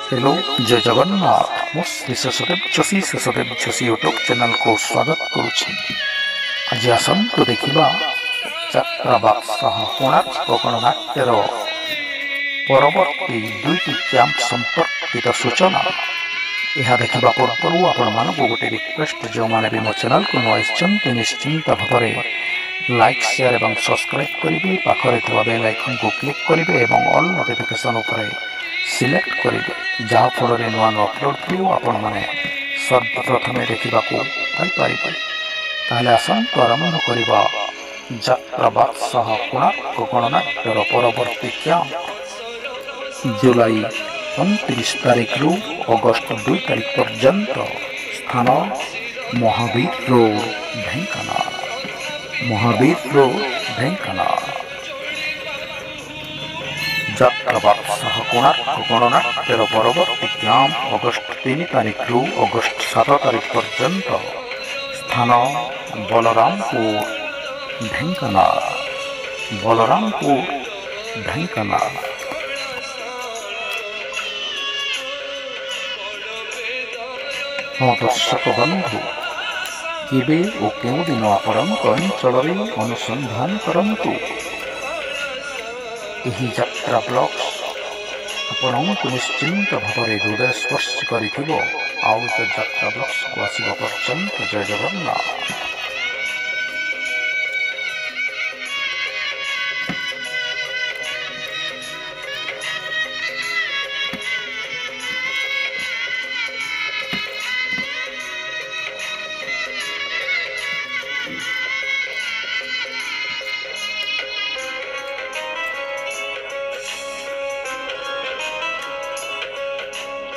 Hello जय जगन्नाथ मो Shri ससदेव Joshi YouTube channel को स्वागत करुछि। आज आसंतु देखिबा यात्रा बादशाह कोणार्क गणनाट्यर परवर्ती दुईटी कैंप संपर्कित सूचना। यह देखा पूर्व आपण गोटे रिक्वेस्ट जो मैंने भी मो चैनल को नुआई निश्चिंत भाव लाइक शेयर और सब्सक्राइब करेंगे। पाखरे बेल आइकन को क्लिक करेंगे और ऑल नोटिफिकेशन उपरे सिलेक्ट करेंगे, जहाँफल नुआ नुआ अपलोड वीडियो आपण मैंने सर्वप्रथम देखा पारे। आसंतु आरंभ करवा यात्रा बादशाह कोणार्क गणनाट्यर परवर्ती कैंप जुलाई 29 तारिख रु अगस्त 2 तारिख पर्यंत। स्थान महावीर रोड ढेंकानाल। यात्रा बादशाह कोणार्क गणनाट्यर परवर्ती कैंप अगस्त 3 तारिख रु अगस्त 7 तारिख पर्यंत। स्थान बलरामपुर ढेंकानाल। हाँ दर्शक बंधु, केबे ओ केउ दिन आपणक अंचल अनुसंधान करंतु। यही यात्रा ब्लॉग्स आपको निश्चिंत भाव हृदय स्पर्श कर यात्रा ब्लॉग्स को आसवा पर्यंत जय जगन्नाथ।